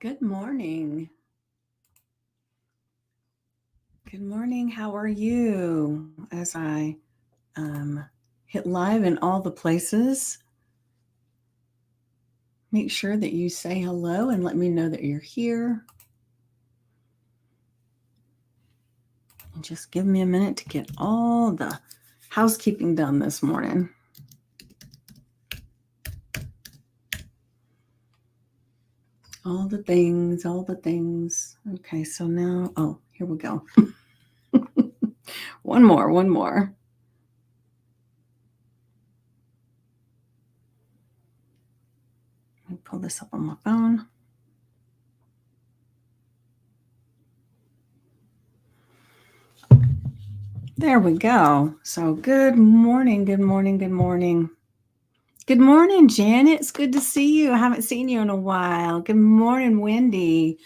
Good morning. Good morning. How are you? As I hit live in all the places, make sure that you say hello and let me know that you're here. And just give me a minute to get all the housekeeping done this morning. All the things, all the things. Okay, so now, here we go. One more. Let me pull this up on my phone. There we go. So good morning. Good morning, Janet. It's good to see you. I haven't seen you in a while. Good morning, Wendy.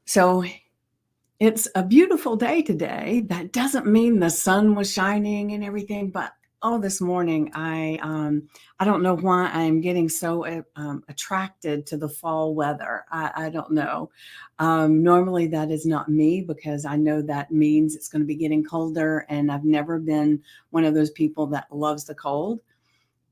So it's a beautiful day today. That doesn't mean the sun was shining and everything, but this morning I don't know why I'm getting so attracted to the fall weather. I don't know. Normally that is not me because I know that means it's going to be getting colder, and I've never been one of those people that loves the cold.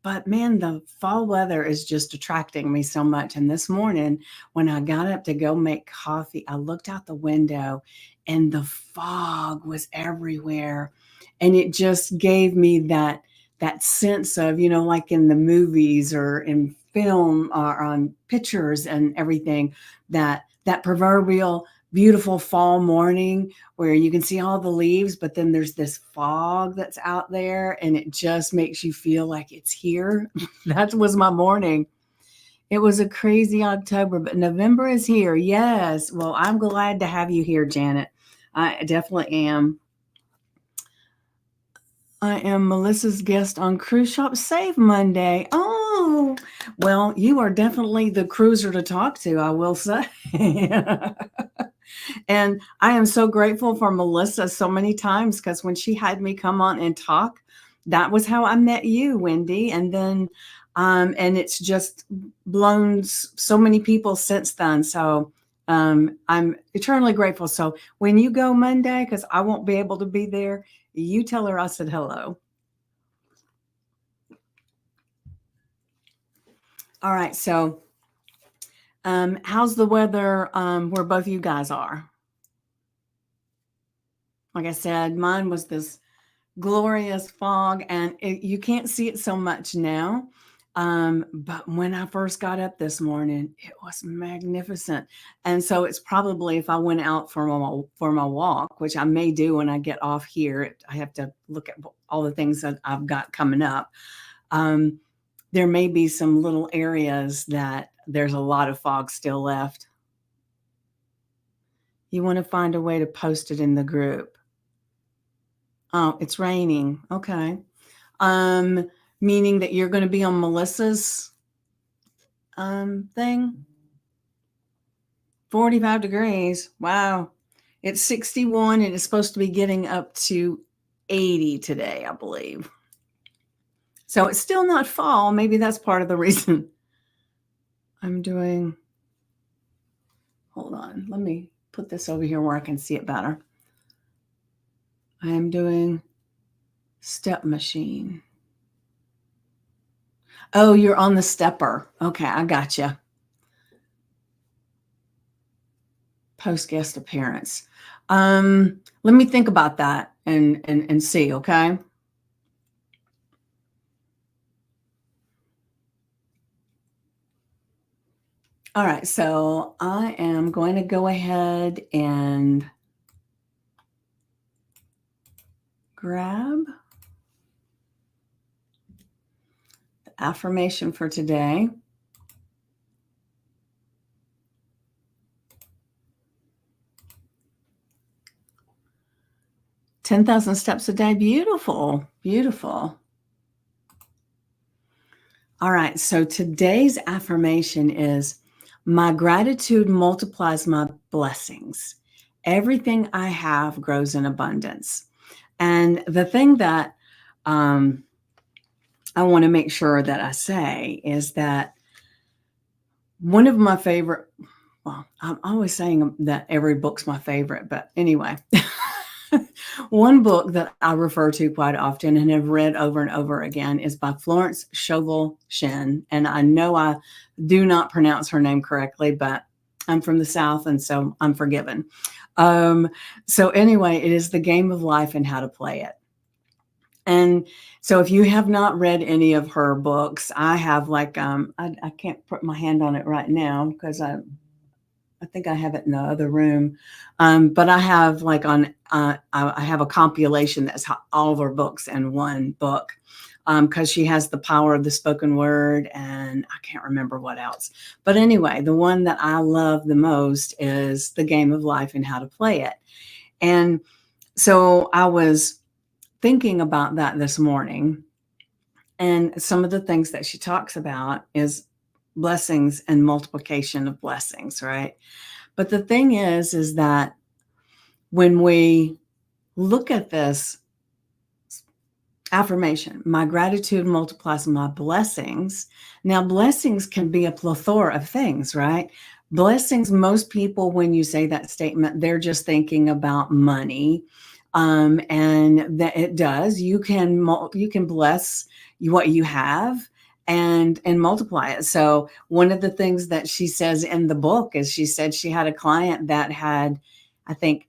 But man, the fall weather is just attracting me so much. And this morning, when I got up to go make coffee, I looked out the window and the fog was everywhere. And it just gave me that sense of, like in the movies or in film or on pictures and everything, that proverbial beautiful fall morning where you can see all the leaves, but then there's this fog that's out there and it just makes you feel like it's here. That was my morning. It was a crazy October, but November is here. Yes. Well, I'm glad to have you here, Janet. I definitely am. I am Melissa's guest on Cruise Shop Save Monday. Oh, well, you are definitely the cruiser to talk to, I will say. And I am so grateful for Melissa so many times, because when she had me come on and talk, that was how I met you, Wendy. And then, and it's just blown so many people since then. So I'm eternally grateful. So when you go Monday, because I won't be able to be there, you tell her I said hello. All right. So how's the weather where both you guys are? Like I said, mine was this glorious fog, and you can't see it so much now. But when I first got up this morning, it was magnificent. And so it's probably, if I went out for my walk, which I may do when I get off here, I have to look at all the things that I've got coming up. There may be some little areas that there's a lot of fog still left. You want to find a way to post it in the group. Oh, it's raining. Okay. Meaning that you're going to be on Melissa's thing. 45 degrees. Wow. It's 61 and it's supposed to be getting up to 80 today, I believe. So it's still not fall. Maybe that's part of the reason. I'm doing, hold on. Let me put this over here where I can see it better. I am doing step machine. Oh, you're on the stepper. Okay, I got you. Post guest appearance. Let me think about that and see, okay? All right, so I am going to go ahead and grab the affirmation for today. "10,000 steps a day." Beautiful, beautiful. All right, so today's affirmation is, "My gratitude multiplies my blessings. Everything I have grows in abundance." And the thing that I want to make sure that I say is that One of my favorite, well, I'm always saying that every book's my favorite, but anyway, one book that I refer to quite often and have read over and over again is by Florence Scovel Shinn. And I know I do not pronounce her name correctly, but I'm from the South, and so I'm forgiven. Um, so anyway, it is The Game of Life and How to Play It. And so if you have not read any of her books, I have like I can't put my hand on it right now because I think I have it in the other room. But I have like I have a compilation that's all of her books in one book, because she has The Power of the Spoken Word, and I can't remember what else. But anyway, the one that I love the most is The Game of Life and How to Play It. And so I was thinking about that this morning, and some of the things that she talks about is blessings and multiplication of blessings, right? But the thing is that when we look at this affirmation, my gratitude multiplies my blessings. Now, blessings can be a plethora of things, right? Blessings, most people, when you say that statement, they're just thinking about money. And that it does. You can bless what you have and multiply it. So one of the things that she says in the book is she said she had a client that had, I think,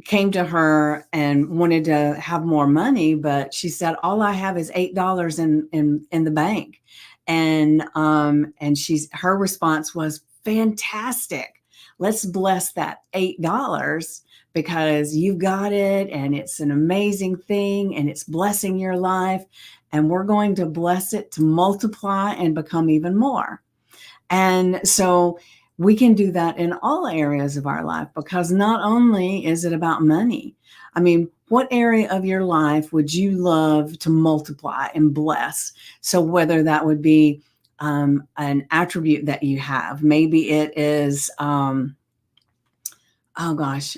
came to her and wanted to have more money, but she said, all I have is $8 in the bank. And her response was, fantastic. Let's bless that $8 because you've got it and it's an amazing thing and it's blessing your life. And we're going to bless it to multiply and become even more. And so we can do that in all areas of our life, because not only is it about money. I mean, what area of your life would you love to multiply and bless? So whether that would be an attribute that you have, maybe it is, oh gosh,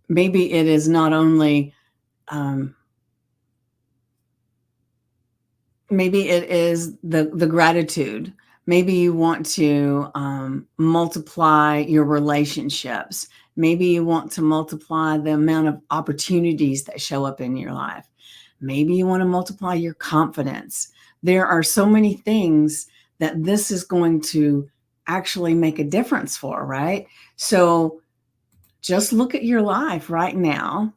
maybe it is not only, um, maybe it is the gratitude. Maybe you want to multiply your relationships. Maybe you want to multiply the amount of opportunities that show up in your life. Maybe you want to multiply your confidence. There are so many things that this is going to actually make a difference for, right? So just look at your life right now.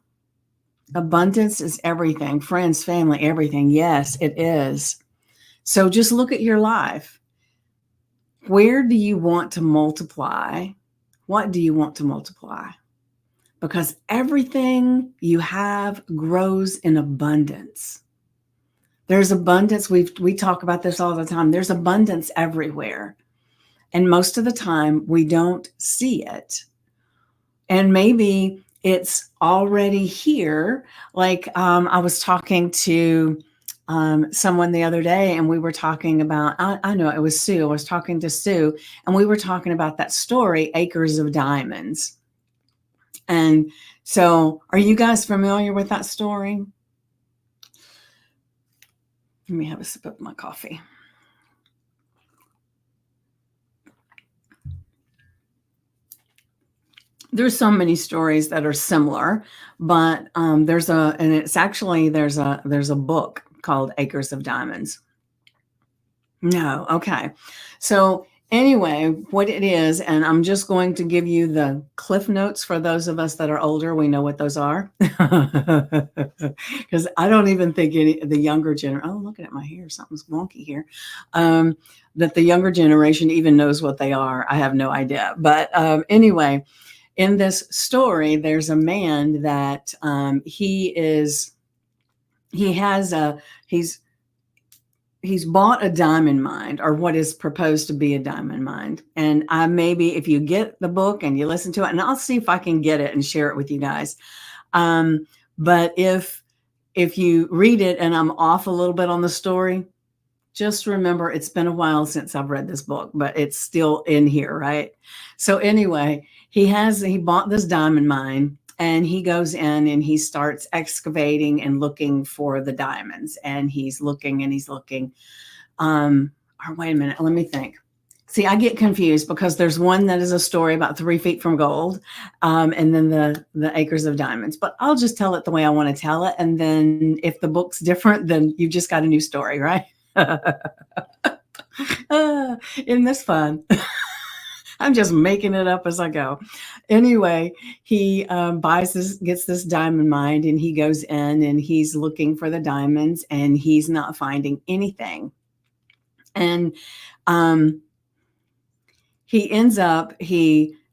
Abundance is everything. Friends, family, everything. Yes, it is. So just look at your life. Where do you want to multiply? What do you want to multiply? Because everything you have grows in abundance. There's abundance. We talk about this all the time. There's abundance everywhere. And most of the time we don't see it. And maybe it's already here. Like I was talking to someone the other day, and we were talking about, I know it was Sue. I was talking to Sue, and we were talking about that story, Acres of Diamonds. And so, are you guys familiar with that story? Let me have a sip of my coffee. There's so many stories that are similar, but there's a book called Acres of Diamonds. No, okay. So anyway, what it is, and I'm just going to give you the cliff notes for those of us that are older. We know what those are, because I don't even think the younger generation. Oh, looking at my hair, something's wonky here. That the younger generation even knows what they are. I have no idea. But anyway, in this story, there's a man that he's bought a diamond mine, or what is proposed to be a diamond mine. And maybe if you get the book and you listen to it, and I'll see if I can get it and share it with you guys. But if you read it and I'm off a little bit on the story, just remember it's been a while since I've read this book, but it's still in here, right? So anyway, he bought this diamond mine, and he goes in and he starts excavating and looking for the diamonds, and he's looking. Or wait a minute, let me think. See, I get confused because there's one that is a story about 3 feet from gold, and then the acres of diamonds. But I'll just tell it the way I want to tell it, and then if the book's different, then you just got a new story, right? Isn't this fun? I'm just making it up as I go. Anyway, he gets this diamond mine, and he goes in and he's looking for the diamonds, and he's not finding anything. And um, he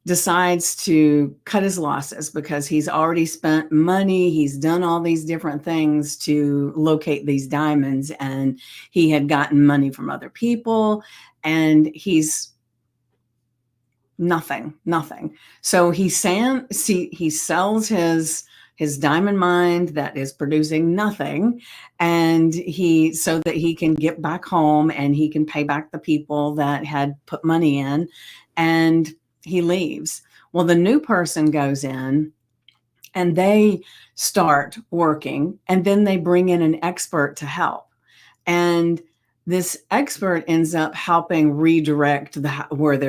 decides to cut his losses because he's already spent money. He's done all these different things to locate these diamonds, and he had gotten money from other people, and he's nothing. So he sells his diamond mine that is producing nothing, and so that he can get back home and he can pay back the people that had put money in, and he leaves. Well, the new person goes in and they start working, and then they bring in an expert to help. And this expert ends up helping redirect what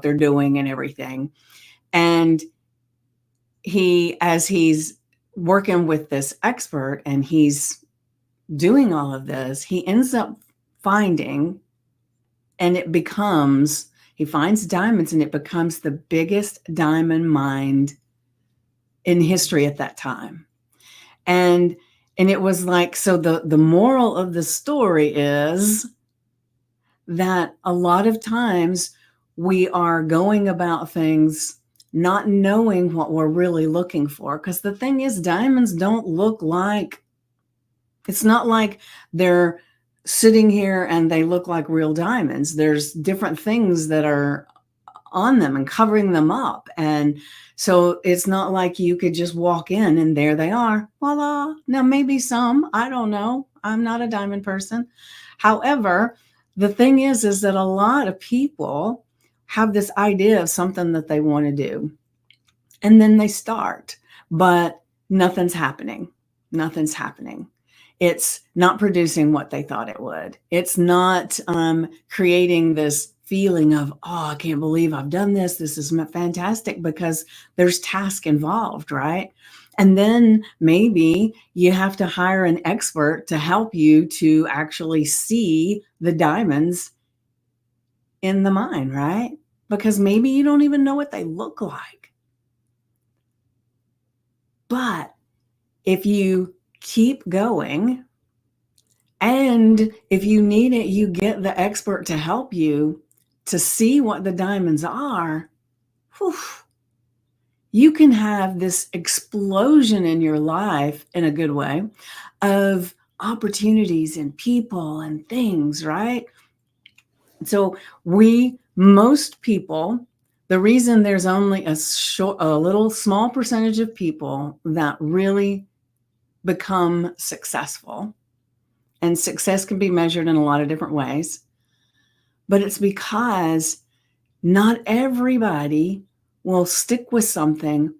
they're doing and everything. And as he's working with this expert and he's doing all of this, he ends up finding, and he finds diamonds, and it becomes the biggest diamond mine in history at that time. And it was like, so the moral of the story is that a lot of times we are going about things not knowing what we're really looking for. Because the thing is, diamonds don't look like, it's not like they're sitting here and they look like real diamonds. There's different things that are on them and covering them up. And so it's not like you could just walk in and there they are. Voila. Now, maybe some, I don't know. I'm not a diamond person. However, the thing is that a lot of people have this idea of something that they want to do, and then they start, but nothing's happening. Nothing's happening. It's not producing what they thought it would. It's not creating this feeling of, oh, I can't believe I've done this. This is fantastic, because there's task involved, right? And then maybe you have to hire an expert to help you to actually see the diamonds in the mine, right? Because maybe you don't even know what they look like. But if you keep going, and if you need it, you get the expert to help you to see what the diamonds are, whew, you can have this explosion in your life, in a good way, of opportunities and people and things, right? So most people, the reason there's only a little small percentage of people that really become successful, and success can be measured in a lot of different ways, but it's because not everybody will stick with something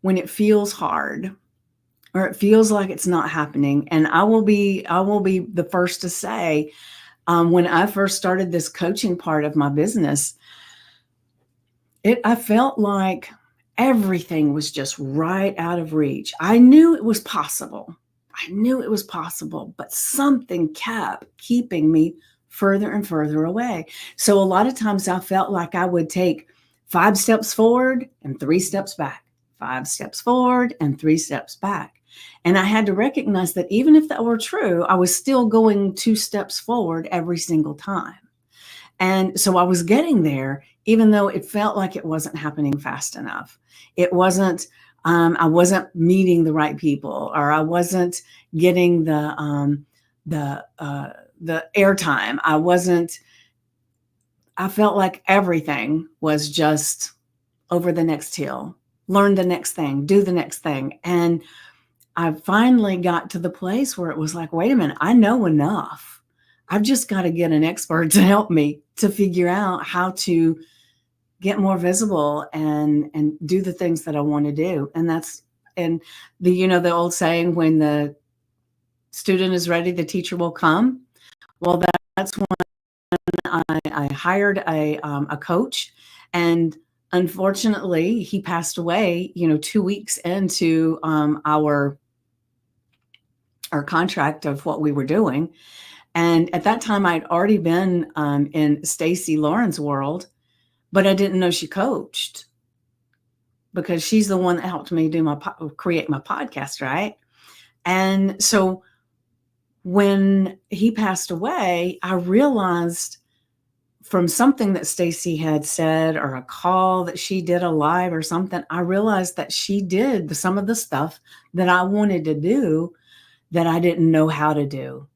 when it feels hard or it feels like it's not happening. And I will be the first to say, when I first started this coaching part of my business, I felt like everything was just right out of reach. I knew it was possible. But something kept keeping me further and further away. So a lot of times I felt like I would take 5 steps forward and 3 steps back, 5 steps forward and 3 steps back. And I had to recognize that even if that were true, I was still going 2 steps forward every single time. And so I was getting there, even though it felt like it wasn't happening fast enough. It wasn't, I wasn't meeting the right people, or I wasn't getting the airtime. I felt like everything was just over the next hill, learn the next thing, do the next thing. And I finally got to the place where it was like, wait a minute, I know enough. I've just got to get an expert to help me to figure out how to get more visible and do the things that I want to do. And the old saying, when the student is ready, the teacher will come. Well, that's when I hired a coach, and unfortunately, he passed away, 2 weeks into our contract of what we were doing. And at that time, I'd already been in Stacy Lauren's world, but I didn't know she coached because she's the one that helped me create my podcast, right? And so when he passed away, I realized from something that Stacy had said or a call that she did a live or something, I realized that she did some of the stuff that I wanted to do that I didn't know how to do.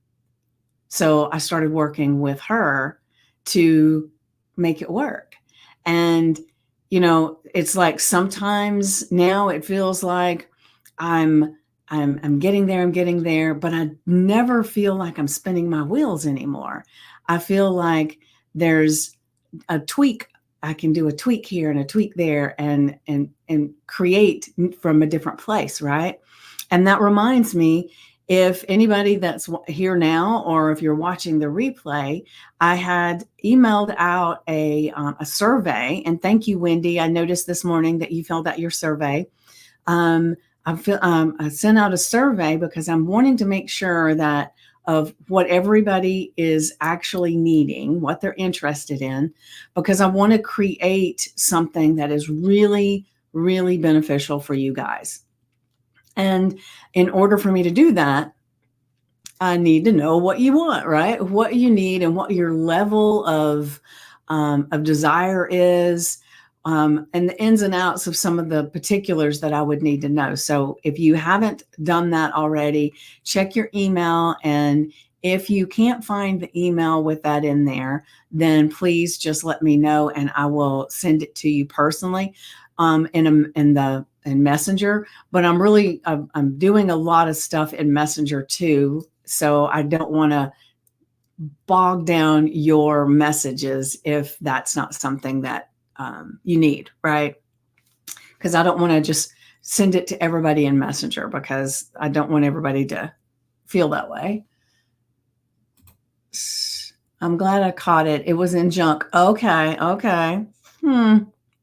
So I started working with her to make it work. And, it's like sometimes now it feels like I'm getting there, but I never feel like I'm spinning my wheels anymore. I feel like there's a tweak. I can do a tweak here and a tweak there and create from a different place, right? And that reminds me, if anybody that's here now, or if you're watching the replay, I had emailed out a survey, and thank you, Wendy. I noticed this morning that you filled out your survey. I sent out a survey because I'm wanting to make sure that of what everybody is actually needing, what they're interested in, because I want to create something that is really, really beneficial for you guys. And in order for me to do that, I need to know what you want, right? What you need and what your level of desire is, and the ins and outs of some of the particulars that I would need to know. So if you haven't done that already, check your email. And if you can't find the email with that in there, then please just let me know and I will send it to you personally in Messenger. But I'm doing a lot of stuff in Messenger too. So I don't want to bog down your messages if that's not something that you need, right? Because I don't want to just send it to everybody in Messenger because I don't want everybody to feel that way. I'm glad I caught it. It was in junk. Okay.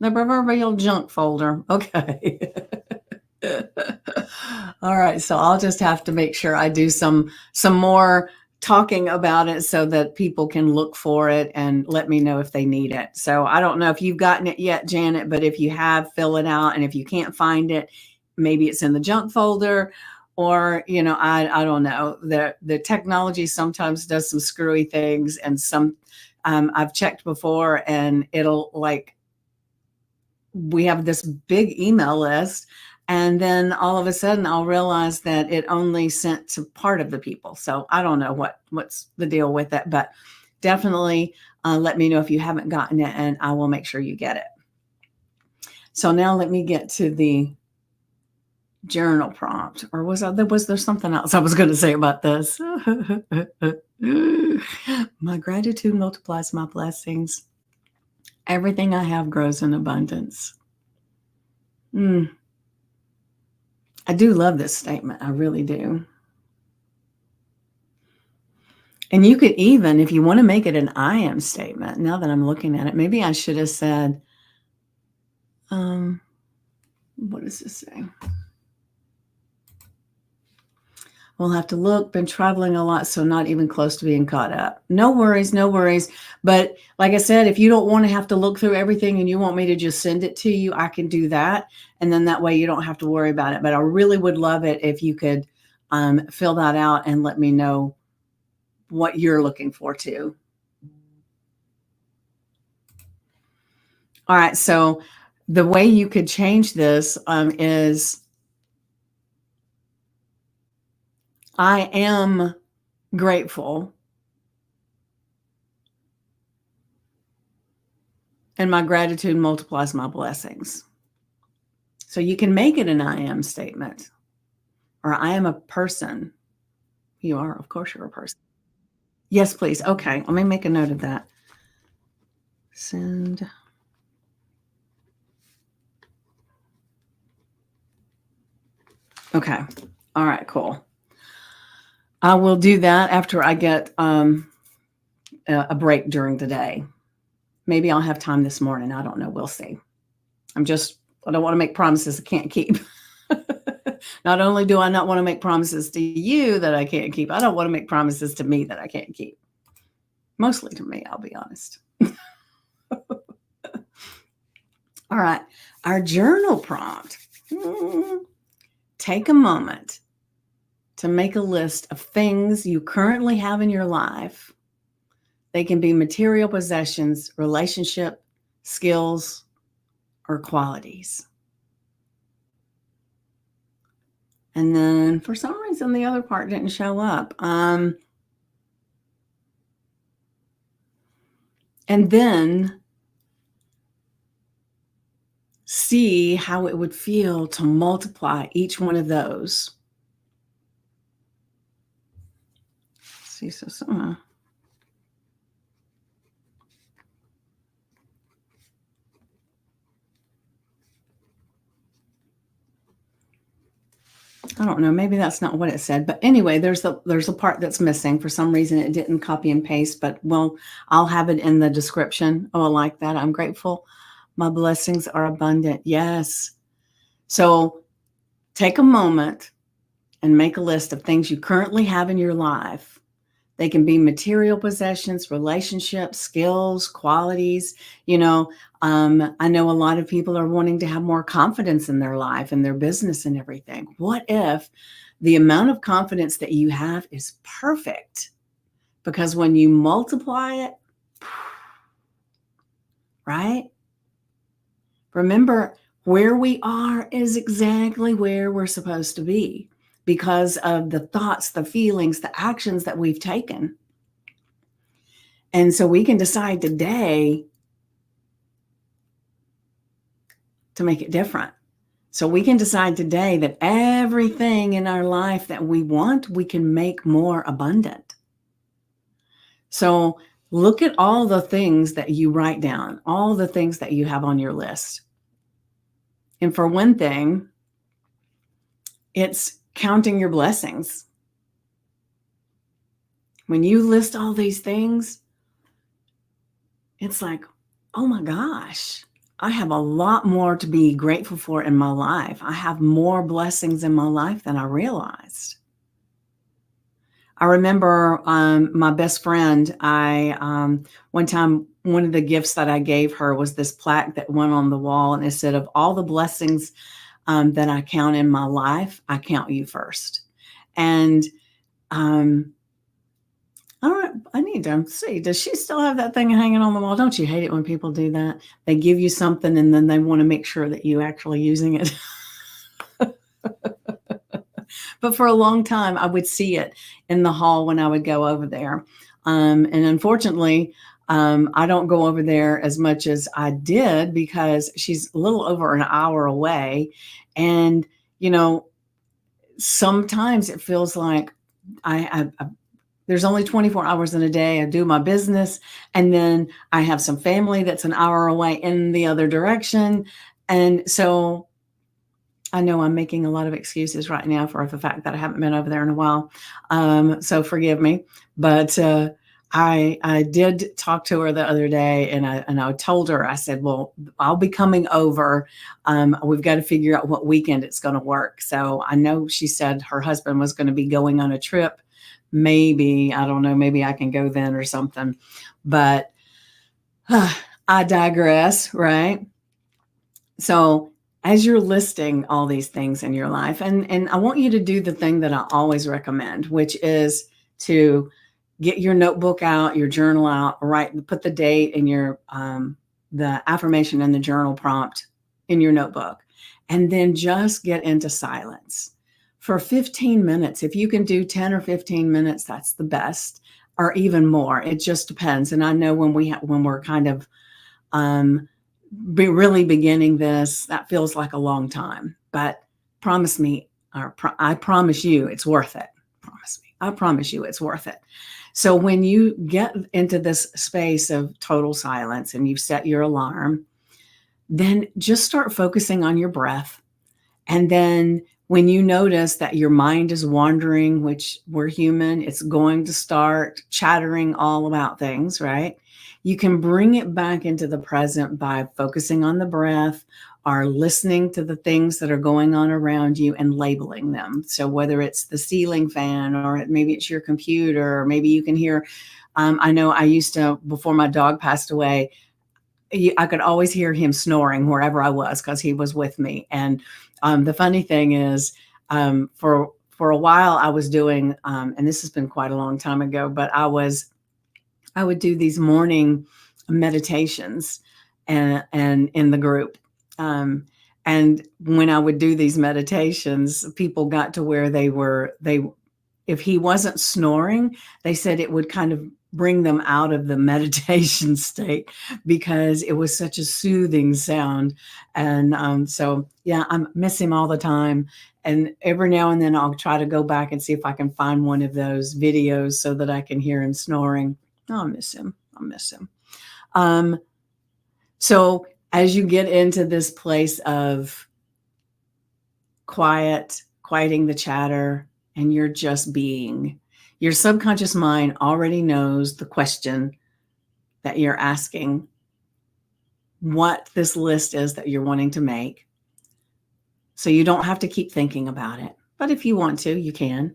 The proverbial junk folder. Okay. All right. So I'll just have to make sure I do some more talking about it so that people can look for it and let me know if they need it. So I don't know if you've gotten it yet, Janet, but if you have, fill it out. And if you can't find it, maybe it's in the junk folder, or, I don't know. The technology sometimes does some screwy things, and I've checked before, and it'll we have this big email list, and then all of a sudden I'll realize that it only sent to part of the people. So I don't know what's the deal with it, but definitely let me know if you haven't gotten it, and I will make sure you get it. So now let me get to the journal prompt. Or was there something else I was going to say about this? My gratitude multiplies my blessings. Everything I have grows in abundance. I do love this statement. I really do. And you could even, if you want to make it an I am statement, now that I'm looking at it, maybe I should have said, what does this say? We'll have to look. Been traveling a lot, so not even close to being caught up. No worries. But like I said, if you don't want to have to look through everything and you want me to just send it to you, I can do that. And then that way you don't have to worry about it. But I really would love it if you could fill that out and let me know what you're looking for too. All right. So the way you could change this is, I am grateful, and my gratitude multiplies my blessings. So you can make it an I am statement, or I am a person. You are, of course, you're a person. Yes, please. Okay. Let me make a note of that. Send. Okay. All right, cool. I will do that after I get a break during the day. Maybe I'll have time this morning. I don't know. We'll see. I don't want to make promises I can't keep. Not only do I not want to make promises to you that I can't keep, I don't want to make promises to me that I can't keep. Mostly to me, I'll be honest. All right. Our journal prompt. Take a moment to make a list of things you currently have in your life. They can be material possessions, relationship, skills, or qualities. And then for some reason, the other part didn't show up. And then see how it would feel to multiply each one of those. See, so I don't know, maybe that's not what it said, but anyway, there's a part that's missing. For some reason, it didn't copy and paste, but well, I'll have it in the description. Oh, I like that. I'm grateful. My blessings are abundant. Yes. So take a moment and make a list of things you currently have in your life. They can be material possessions, relationships, skills, qualities. I know a lot of people are wanting to have more confidence in their life and their business and everything. What if the amount of confidence that you have is perfect? Because when you multiply it, right? Remember, where we are is exactly where we're supposed to be because of the thoughts, the feelings, the actions that we've taken. And so we can decide today to make it different. So we can decide today that everything in our life that we want, we can make more abundant. So look at all the things that you write down, all the things that you have on your list. And for one thing, it's counting your blessings. When you list all these things, it's like, oh my gosh, I have a lot more to be grateful for in my life. I have more blessings in my life than I realized. I remember my best friend, one time, one of the gifts that I gave her was this plaque that went on the wall, and it said, of all the blessings that I count in my life, I count you first. And I need to see, does she still have that thing hanging on the wall? Don't you hate it when people do that? They give you something and then they want to make sure that you're actually using it. But for a long time, I would see it in the hall when I would go over there. And unfortunately, I don't go over there as much as I did because she's a little over an hour away. And, sometimes it feels like there's only 24 hours in a day. I do my business, and then I have some family that's an hour away in the other direction. And so I know I'm making a lot of excuses right now for the fact that I haven't been over there in a while. So forgive me. But I did talk to her the other day, and I told her, I said, well, I'll be coming over. We've got to figure out what weekend it's going to work. So I know she said her husband was going to be going on a trip. Maybe, I don't know, maybe I can go then or something. But I digress, right? So as you're listing all these things in your life, and I want you to do the thing that I always recommend, which is to get your notebook out, your journal out, put the date and the affirmation and the journal prompt in your notebook, and then just get into silence for 15 minutes. If you can do 10 or 15 minutes, that's the best, or even more. It just depends. And I know when we're kind of really beginning this, that feels like a long time, but I promise you it's worth it. I promise you it's worth it. So when you get into this space of total silence and you've set your alarm, then just start focusing on your breath. And then When you notice that your mind is wandering, which we're human, it's going to start chattering all about things, right? You can bring it back into the present by focusing on the breath or listening to the things that are going on around you and labeling them. So whether it's the ceiling fan or maybe it's your computer, or maybe you can hear, I know I used to, before my dog passed away, I could always hear him snoring wherever I was because he was with me. And the funny thing is, for a while I was doing, and this has been quite a long time ago, but I would do these morning meditations and in the group. And when I would do these meditations, people got to where they if he wasn't snoring, they said it would kind of bring them out of the meditation state because it was such a soothing sound. And so, yeah, I miss him all the time. And every now and then I'll try to go back and see if I can find one of those videos so that I can hear him snoring. Oh, I miss him. I miss him. So as you get into this place of quieting the chatter, and you're just being, your subconscious mind already knows the question that you're asking, what this list is that you're wanting to make. So you don't have to keep thinking about it. But if you want to, you can.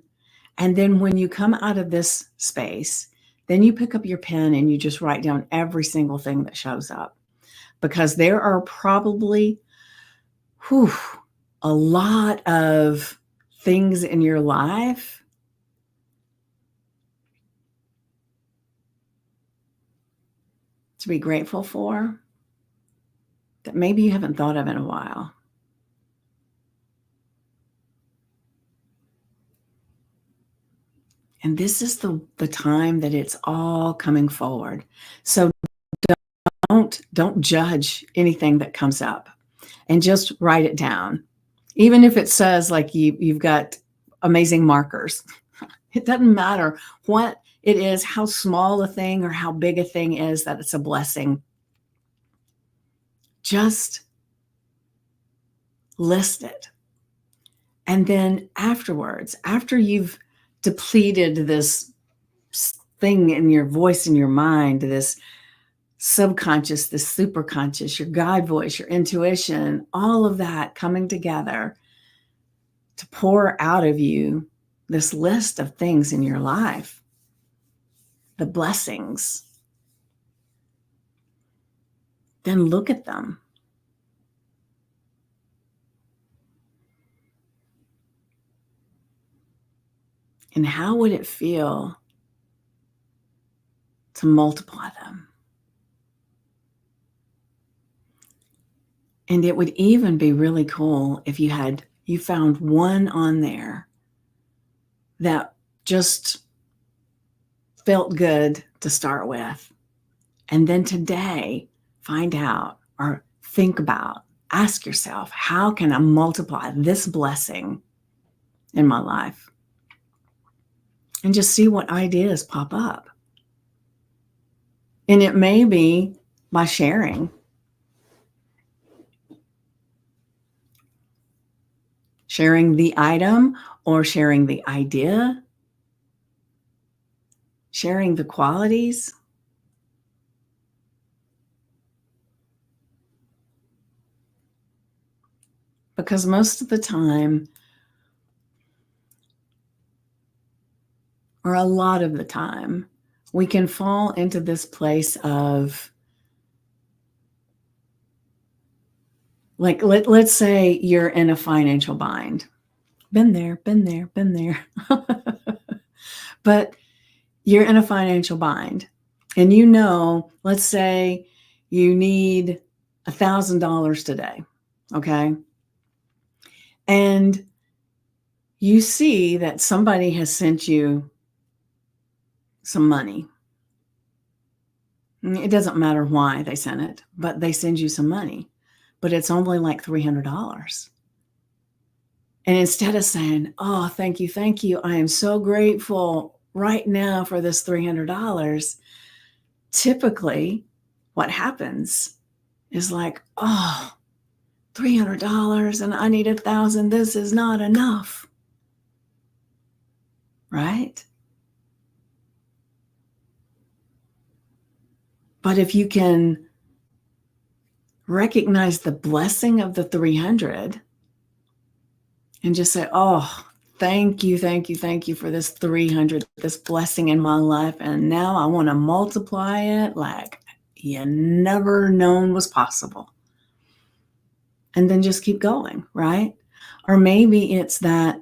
And then when you come out of this space, then you pick up your pen and you just write down every single thing that shows up. Because there are probably a lot of things in your life to be grateful for that maybe you haven't thought of in a while. And this is the time that it's all coming forward. So don't judge anything that comes up and just write it down. Even if it says like you've got amazing markers, it doesn't matter what it is, how small a thing or how big a thing is, that it's a blessing. Just list it. And then afterwards, after you've depleted this thing in your voice, in your mind, this subconscious, this superconscious, your guide voice, your intuition, all of that coming together to pour out of you this list of things in your life, the blessings, then look at them. And how would it feel to multiply them? And it would even be really cool if you found one on there that just felt good to start with. And then today, find out or think about, ask yourself, how can I multiply this blessing in my life? And just see what ideas pop up. And it may be by sharing. Sharing the item or sharing the idea. Sharing the qualities. Because most of the time, or a lot of the time, we can fall into this place of, like, let's say you're in a financial bind. Been there. But you're in a financial bind and let's say you need $1,000 today. Okay. And you see that somebody has sent you some money. It doesn't matter why they sent it, but they send you some money, but it's only like $300. And instead of saying, oh, thank you, I am so grateful right now for this $300, typically what happens is like, oh, $300 and I need 1,000. This is not enough. Right? But if you can recognize the blessing of the 300 and just say, oh, thank you, thank you, thank you for this 300, this blessing in my life. And now I want to multiply it like you never known was possible. And then just keep going, right? Or maybe it's that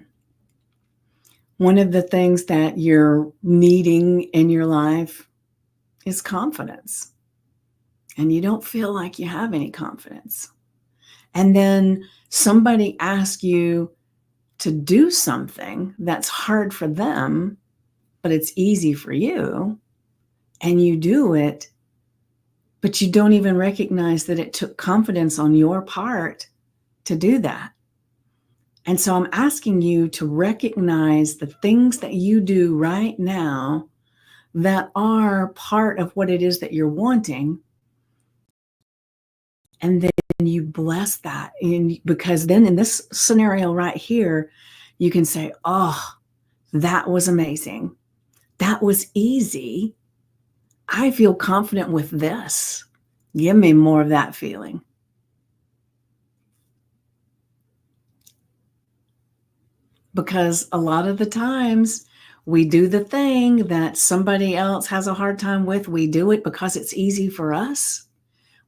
one of the things that you're needing in your life is confidence. And you don't feel like you have any confidence. And then somebody asks you to do something that's hard for them, but it's easy for you, and you do it, but you don't even recognize that it took confidence on your part to do that. And so I'm asking you to recognize the things that you do right now that are part of what it is that you're wanting. And then you bless that. And because then in this scenario right here, you can say, oh, that was amazing. That was easy. I feel confident with this. Give me more of that feeling. Because a lot of the times we do the thing that somebody else has a hard time with. We do it because it's easy for us.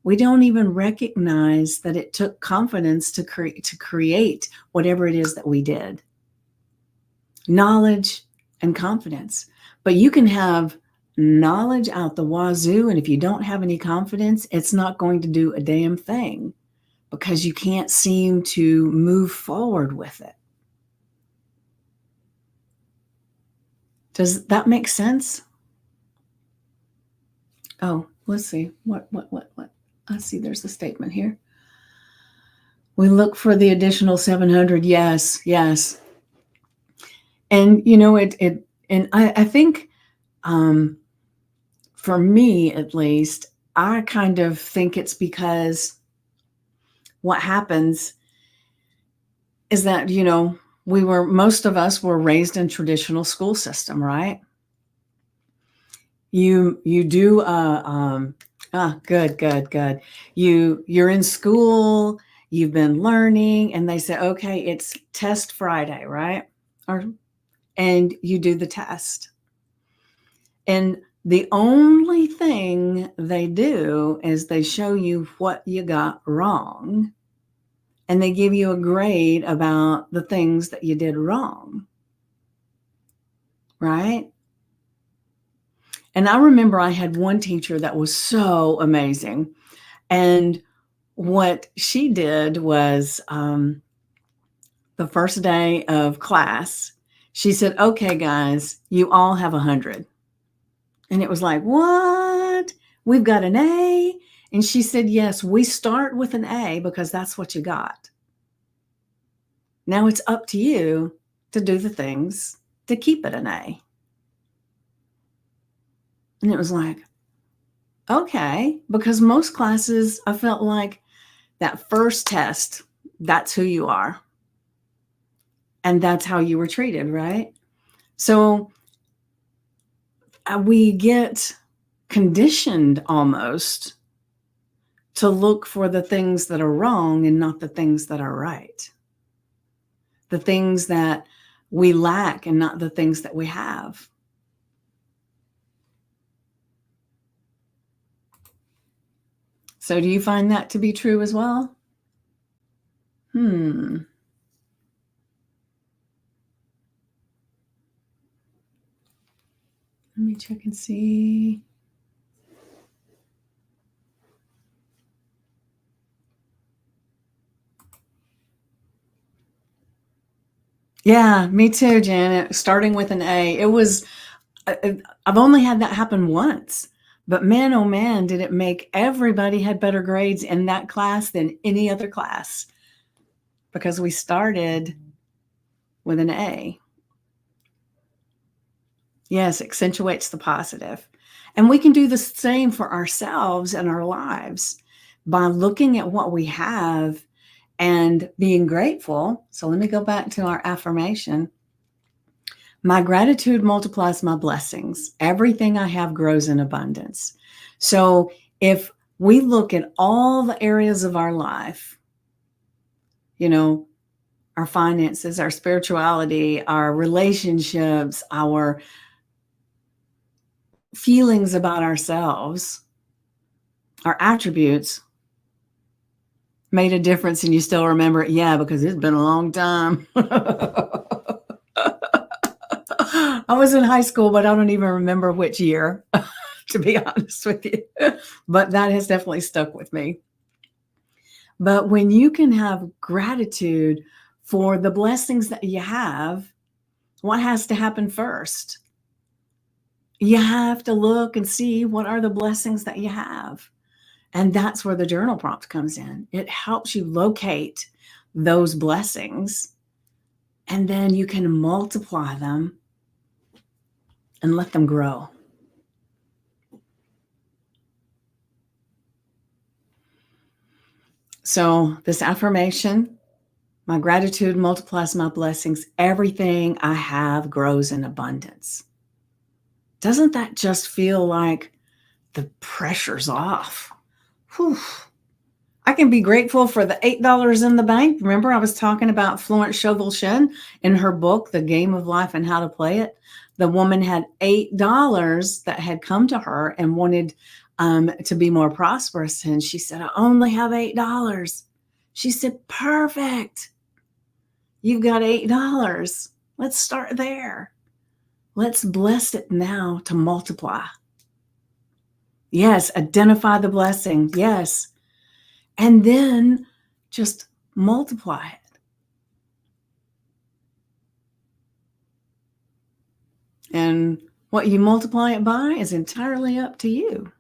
We don't even recognize that it took confidence to create whatever it is that we did. Knowledge and confidence. But you can have knowledge out the wazoo, and if you don't have any confidence, it's not going to do a damn thing because you can't seem to move forward with it. Does that make sense? Oh, let's see. What? I see there's a statement here. We look for the additional 700. Yes. And I think for me at least, I kind of think it's because what happens is that, most of us were raised in traditional school system, right? You do good. You're in school, you've been learning, and they say, okay, it's test Friday, right? And you do the test. And the only thing they do is they show you what you got wrong, and they give you a grade about the things that you did wrong, right? And I remember I had one teacher that was so amazing. And what she did was the first day of class, she said, okay, guys, you all have 100. And it was like, what? We've got an A? And she said, yes, we start with an A because that's what you got. Now it's up to you to do the things to keep it an A. And it was like, okay, because most classes, I felt like that first test, that's who you are. And that's how you were treated, right? So we get conditioned almost to look for the things that are wrong and not the things that are right. The things that we lack and not the things that we have. So do you find that to be true as well? Let me check and see. Yeah, me too, Janet. Starting with an A. It was, I've only had that happen once. But man, oh man, did it make everybody had better grades in that class than any other class because we started with an A. Yes, accentuates the positive. And we can do the same for ourselves and our lives by looking at what we have and being grateful. So let me go back to our affirmation. My gratitude multiplies my blessings. Everything I have grows in abundance. So if we look at all the areas of our life, you know, our finances, our spirituality, our relationships, our feelings about ourselves, our attributes made a difference and you still remember it, yeah, because it's been a long time. I was in high school, but I don't even remember which year, to be honest with you. But that has definitely stuck with me. But when you can have gratitude for the blessings that you have, what has to happen first? You have to look and see what are the blessings that you have. And that's where the journal prompt comes in. It helps you locate those blessings, and then you can multiply them and let them grow. So, this affirmation, my gratitude multiplies my blessings. Everything I have grows in abundance. Doesn't that just feel like the pressure's off? Whew. I can be grateful for the $8 in the bank. Remember, I was talking about Florence Scovel Shinn in her book, The Game of Life and How to Play It. The woman had $8 that had come to her and wanted to be more prosperous. And she said, I only have $8. She said, perfect. You've got $8. Let's start there. Let's bless it now to multiply. Yes, identify the blessing. Yes. And then just multiply it. And what you multiply it by is entirely up to you.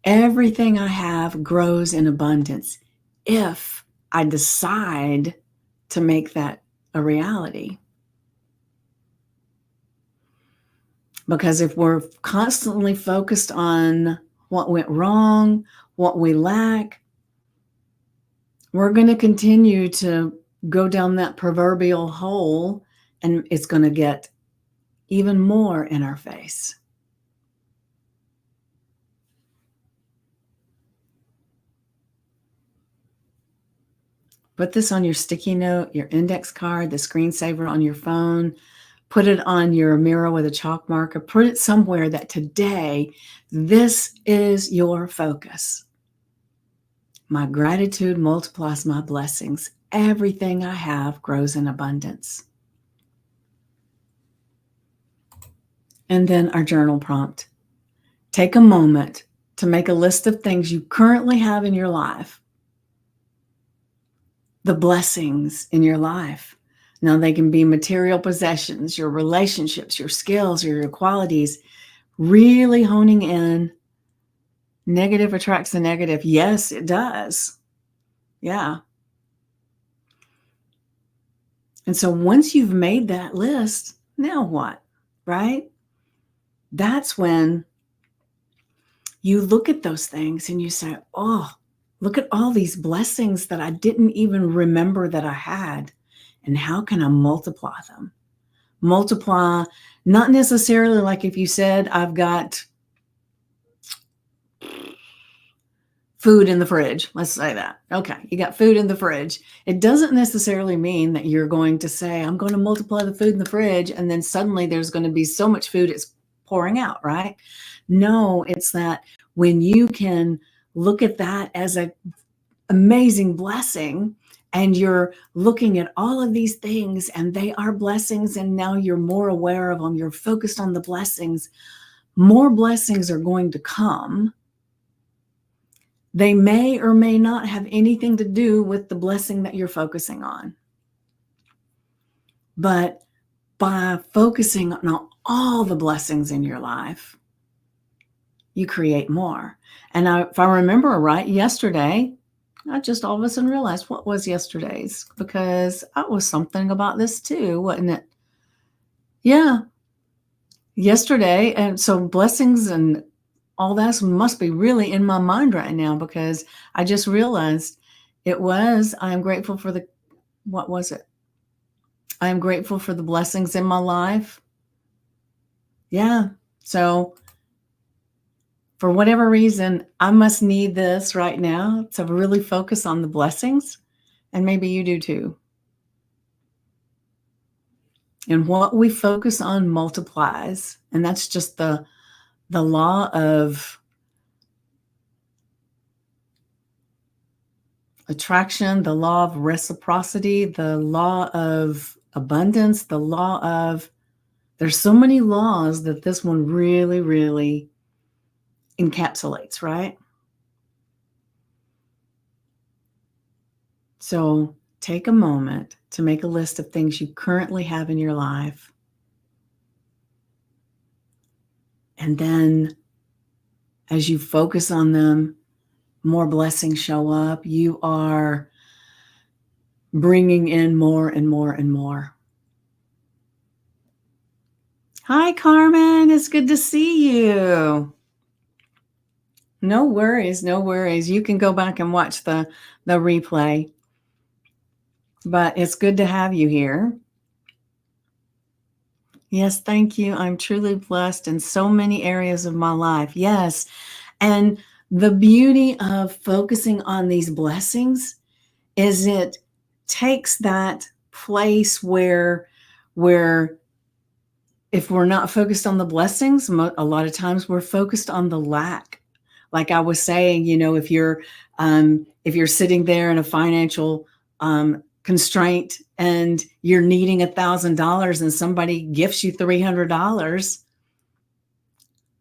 Everything I have grows in abundance if I decide to make that a reality. Because if we're constantly focused on what went wrong, what we lack, we're going to continue to go down that proverbial hole, and it's going to get even more in our face. Put this on your sticky note, your index card, the screensaver on your phone. Put it on your mirror with a chalk marker. Put it somewhere that today, this is your focus. My gratitude multiplies my blessings. Everything I have grows in abundance. And then our journal prompt. Take a moment to make a list of things you currently have in your life. The blessings in your life. Now, they can be material possessions, your relationships, your skills, or your qualities. Really honing in. Negative attracts the negative. Yes, it does. Yeah. And so once you've made that list, now what? Right? That's when you look at those things and you say, oh, look at all these blessings that I didn't even remember that I had. And how can I multiply them? Multiply, not necessarily like if you said, I've got food in the fridge. Let's say that. Okay, you got food in the fridge. It doesn't necessarily mean that you're going to say, I'm going to multiply the food in the fridge, and then suddenly there's going to be so much food it's pouring out, right? No, it's that when you can look at that as an amazing blessing, and you're looking at all of these things and they are blessings, and now you're more aware of them, you're focused on the blessings, more blessings are going to come. They may or may not have anything to do with the blessing that you're focusing on. But by focusing on all the blessings in your life, you create more. And if I remember right, yesterday, I just all of a sudden realized what was yesterday's, because that was something about this too, wasn't it? Yeah. Yesterday. And so blessings and all that must be really in my mind right now, because I just realized I am grateful for what was it? I am grateful for the blessings in my life. Yeah. So for whatever reason, I must need this right now to really focus on the blessings. And maybe you do too. And what we focus on multiplies. And that's just the law of attraction, the law of reciprocity, the law of abundance, the law of, there's so many laws that this one really, really encapsulates, right? So take a moment to make a list of things you currently have in your life. And then as you focus on them, more blessings show up. You are bringing in more and more and more. Hi, Carmen. It's good to see you. No worries. No worries. You can go back and watch the replay. But it's good to have you here. Yes, thank you. I'm truly blessed in so many areas of my life. Yes. And the beauty of focusing on these blessings is it takes that place where if we're not focused on the blessings, a lot of times we're focused on the lack. Like I was saying, if you're sitting there in a financial constraint and you're needing $1,000 and somebody gifts you $300,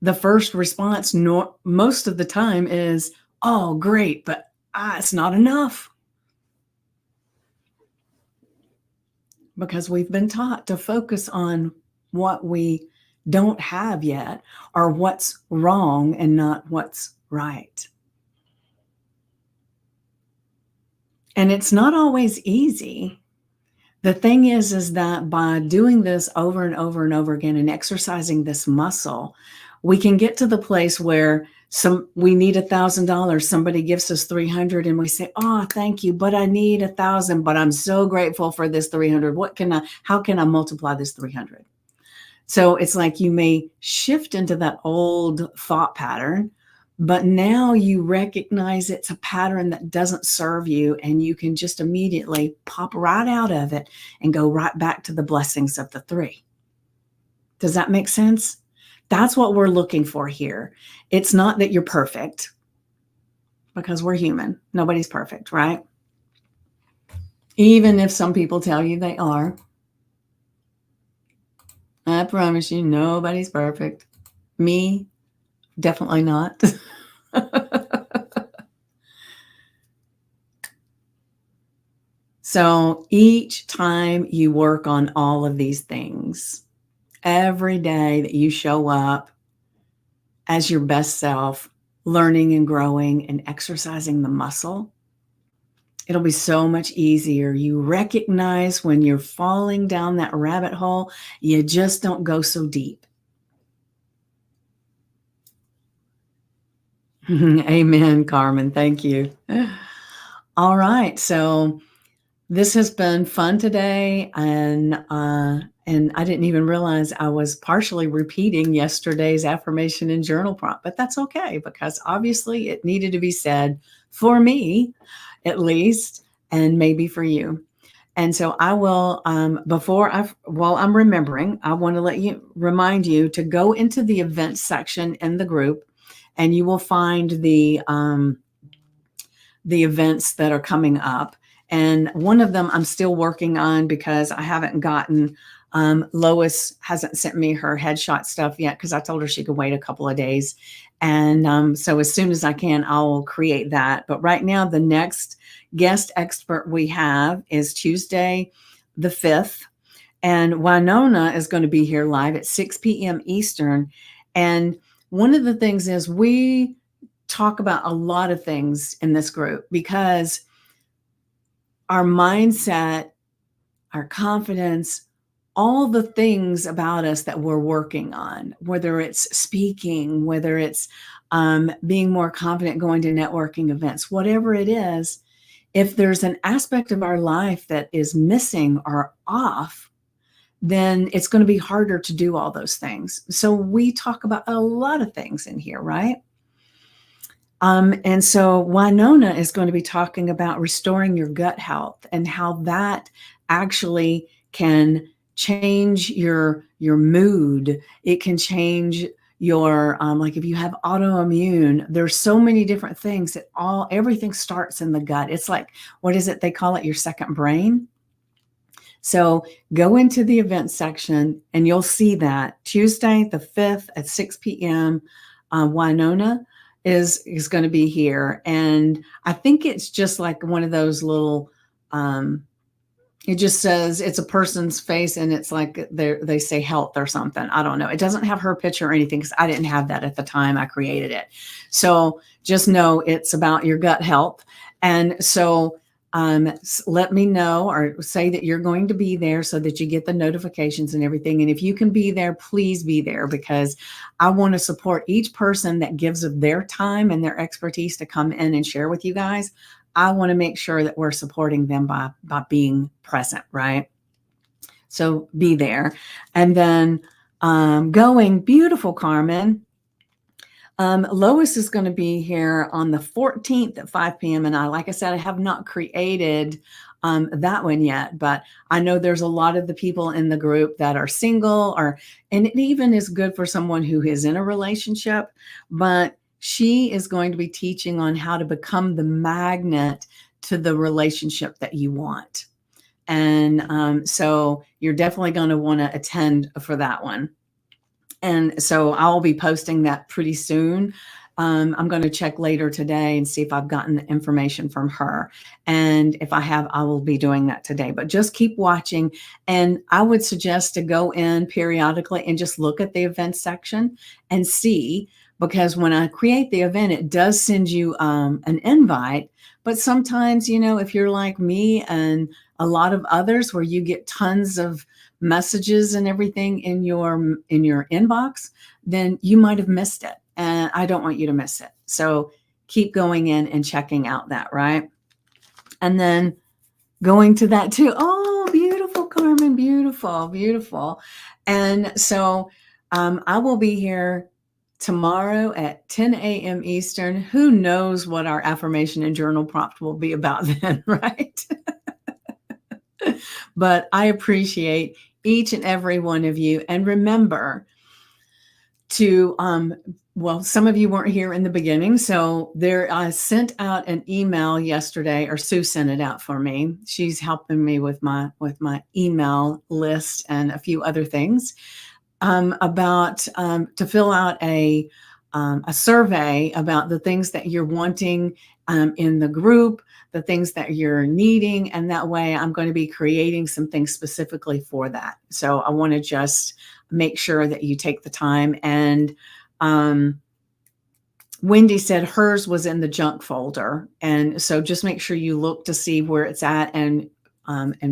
the first response most of the time is, "Oh, great, but it's not enough." Because we've been taught to focus on what we don't have yet, or what's wrong and not what's right. And it's not always easy. The thing is that by doing this over and over and over again and exercising this muscle, we can get to the place where we need $1,000. Somebody gives us 300 and we say, "Oh, thank you, but I need 1,000, but I'm so grateful for this 300. How can I multiply this 300?" So it's like you may shift into that old thought pattern, but now you recognize it's a pattern that doesn't serve you, and you can just immediately pop right out of it and go right back to the blessings of the three. Does that make sense? That's what we're looking for here. It's not that you're perfect, because we're human. Nobody's perfect, right? Even if some people tell you they are. I promise you, nobody's perfect. Me, definitely not. So each time you work on all of these things, every day that you show up as your best self, learning and growing and exercising the muscle, it'll be so much easier. You recognize when you're falling down that rabbit hole, you just don't go so deep. Amen, Carmen. Thank you. All right. So this has been fun today, and I didn't even realize I was partially repeating yesterday's affirmation and journal prompt, but that's okay, because obviously it needed to be said for me, at least, and maybe for you. And so I will, while I'm remembering, I want to remind you to go into the events section in the group, and you will find the events that are coming up. And one of them I'm still working on, because I haven't gotten, Lois hasn't sent me her headshot stuff yet, because I told her she could wait a couple of days. And so as soon as I can, I'll create that. But right now, the next guest expert we have is Tuesday, the 5th. And Winona is going to be here live at 6 p.m. Eastern. And one of the things is we talk about a lot of things in this group, because our mindset, our confidence, all the things about us that we're working on, whether it's speaking, whether it's being more confident going to networking events, whatever it is, if there's an aspect of our life that is missing or off, then it's going to be harder to do all those things. So we talk about a lot of things in here, right? And so Winona is going to be talking about restoring your gut health and how that actually can change your mood. It can change your like if you have autoimmune, there's so many different things that everything starts in the gut. It's like, what is it they call it, your second brain? So go into the event section and you'll see that Tuesday the 5th at 6 p.m. Winona is going to be here. And I think it's just like one of those little, it just says it's a person's face and it's like they say health or something. I don't know. It doesn't have her picture or anything because I didn't have that at the time I created it. So just know it's about your gut health. And so let me know or say that you're going to be there so that you get the notifications and everything. And if you can be there, please be there, because I want to support each person that gives of their time and their expertise to come in and share with you guys. I want to make sure that we're supporting them by being present, right? So be there. And then beautiful, Carmen. Lois is going to be here on the 14th at 5 p.m. And like I said, I have not created that one yet, but I know there's a lot of the people in the group that are single, and it even is good for someone who is in a relationship, but she is going to be teaching on how to become the magnet to the relationship that you want. And so you're definitely going to want to attend for that one. And so I'll be posting that pretty soon. I'm going to check later today and see if I've gotten the information from her. And if I have, I will be doing that today. But just keep watching. And I would suggest to go in periodically and just look at the event section and see, because when I create the event, it does send you an invite. But sometimes, if you're like me and a lot of others where you get tons of messages and everything in your inbox, then you might have missed it. And I don't want you to miss it. So keep going in and checking out that, right? And then going to that too. Oh, beautiful, Carmen. Beautiful, beautiful. And so I will be here tomorrow at 10 a.m. Eastern. Who knows what our affirmation and journal prompt will be about then, right? But I appreciate each and every one of you. And remember to, some of you weren't here in the beginning. So I sent out an email yesterday, or Sue sent it out for me. She's helping me with my email list and a few other things about to fill out a survey about the things that you're wanting in the group, the things that you're needing. And that way I'm going to be creating some things specifically for that. So I want to just make sure that you take the time. And Wendy said hers was in the junk folder. And so just make sure you look to see where it's at and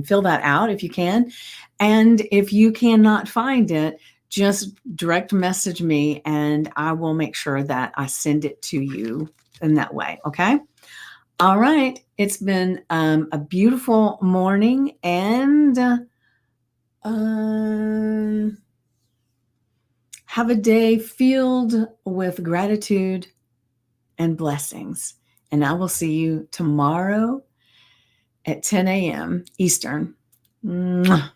fill that out if you can. And if you cannot find it, just direct message me and I will make sure that I send it to you in that way. Okay. All right. It's been a beautiful morning, and have a day filled with gratitude and blessings. And I will see you tomorrow at 10 a.m. Eastern. Mwah.